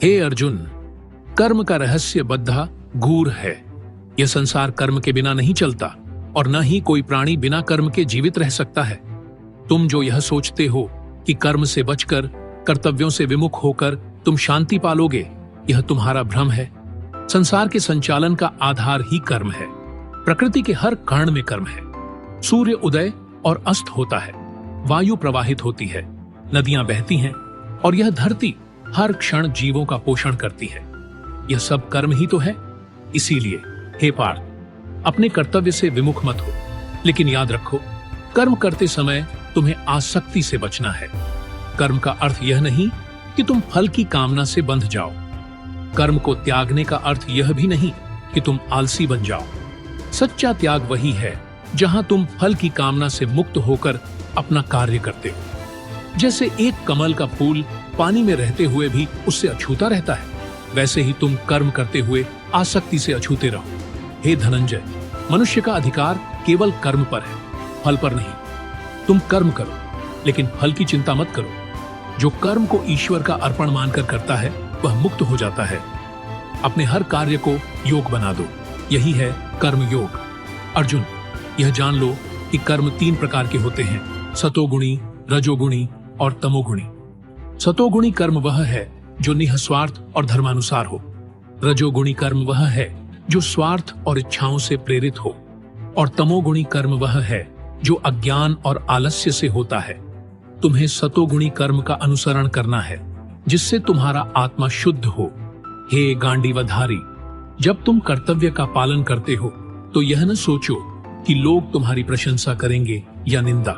हे अर्जुन, कर्म का रहस्य बद्धा गूढ़ है। यह संसार कर्म के बिना नहीं चलता और न ही कोई प्राणी बिना कर्म के जीवित रह सकता है। तुम जो यह सोचते हो कि कर्म से बचकर, कर्तव्यों से विमुख होकर तुम शांति पालोगे, यह तुम्हारा भ्रम है। संसार के संचालन का आधार ही कर्म है। प्रकृति के हर कण में कर्म है। सूर्य उदय और अस्त होता है, वायु प्रवाहित होती है, नदियां बहती हैं और यह धरती हर क्षण जीवों का पोषण करती है। यह सब कर्म ही तो है। इसीलिए हे पार्थ, अपने कर्तव्य से विमुख मत हो, लेकिन याद रखो, कर्म करते समय तुम्हें आसक्ति से बचना है। कर्म का अर्थ यह नहीं कि तुम फल की कामना से बंध जाओ। कर्म को त्यागने का अर्थ यह भी नहीं कि तुम आलसी बन जाओ। सच्चा त्याग वही है जहां तुम फल की कामना से मुक्त होकर अपना कार्य करते हो। जैसे एक कमल का फूल पानी में रहते हुए भी उससे अछूता रहता है, वैसे ही तुम कर्म करते हुए आसक्ति से अछूते रहो। हे धनंजय, मनुष्य का अधिकार केवल कर्म पर है, फल पर नहीं। तुम कर्म करो, लेकिन फल की चिंता मत करो। जो कर्म को ईश्वर का अर्पण मानकर करता है, वह मुक्त हो जाता है। अपने हर कार्य को योग बना दो, यही है कर्म योग। अर्जुन, यह जान लो कि कर्म 3 प्रकार के होते हैं: सतोगुणी, रजोगुणी और तमोगुणी। सतोगुणी कर्म वह है जो निःस्वार्थ और धर्मानुसार हो। रजोगुणी कर्म वह है जो स्वार्थ और इच्छाओं से प्रेरित हो, और तमोगुणी कर्म वह है जो अज्ञान और आलस्य से होता है। तुम्हें सतोगुणी कर्म का अनुसरण करना है, जिससे तुम्हारा आत्मा शुद्ध हो। हे गांडीवधारी, जब तुम कर्तव्य का पालन करते हो तो यह न सोचो कि लोग तुम्हारी प्रशंसा करेंगे या निंदा।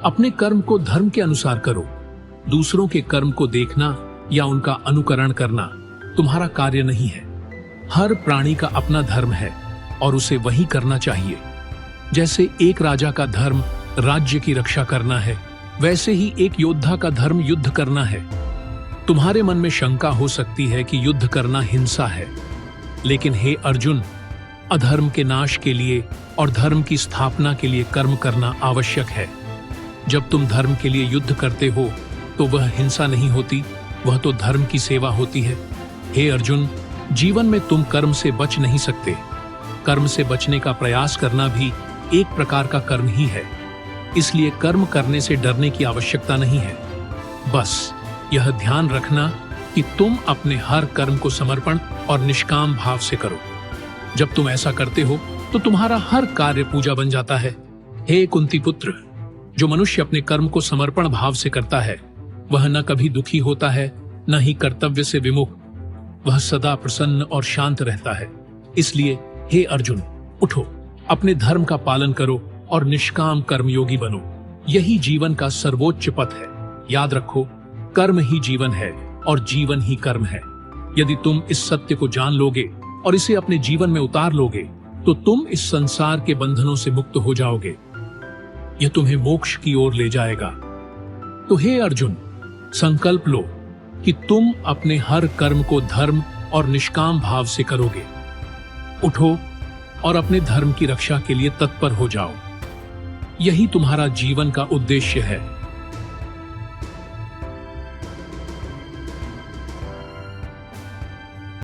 अपने कर्म को धर्म के अनुसार करो। दूसरों के कर्म को देखना या उनका अनुकरण करना तुम्हारा कार्य नहीं है। हर प्राणी का अपना धर्म है और उसे वही करना चाहिए। जैसे एक राजा का धर्म राज्य की रक्षा करना है, वैसे ही एक योद्धा का धर्म युद्ध करना है। तुम्हारे मन में शंका हो सकती है कि युद्ध करना हिंसा है, लेकिन हे अर्जुन, अधर्म के नाश के लिए और धर्म की स्थापना के लिए कर्म करना आवश्यक है। जब तुम धर्म के लिए युद्ध करते हो तो वह हिंसा नहीं होती, वह तो धर्म की सेवा होती है। हे अर्जुन, जीवन में तुम कर्म से बच नहीं सकते। कर्म से बचने का प्रयास करना भी एक प्रकार का कर्म ही है। इसलिए कर्म करने से डरने की आवश्यकता नहीं है। बस यह ध्यान रखना कि तुम अपने हर कर्म को समर्पण और निष्काम भाव से करो। जब तुम ऐसा करते हो तो तुम्हारा हर कार्य पूजा बन जाता है। हे कुंती पुत्र, जो मनुष्य अपने कर्म को समर्पण भाव से करता है, वह न कभी दुखी होता है, न ही कर्तव्य से विमुख। वह सदा प्रसन्न और शांत रहता है। इसलिए हे अर्जुन, उठो, अपने धर्म का पालन करो और निष्काम कर्मयोगी बनो। यही जीवन का सर्वोच्च पथ है। याद रखो, कर्म ही जीवन है और जीवन ही कर्म है। यदि तुम इस सत्य को जान लोगे और इसे अपने जीवन में उतार लोगे, तो तुम इस संसार के बंधनों से मुक्त हो जाओगे। यह तुम्हें मोक्ष की ओर ले जाएगा। तो हे अर्जुन, संकल्प लो कि तुम अपने हर कर्म को धर्म और निष्काम भाव से करोगे। उठो और अपने धर्म की रक्षा के लिए तत्पर हो जाओ। यही तुम्हारा जीवन का उद्देश्य है।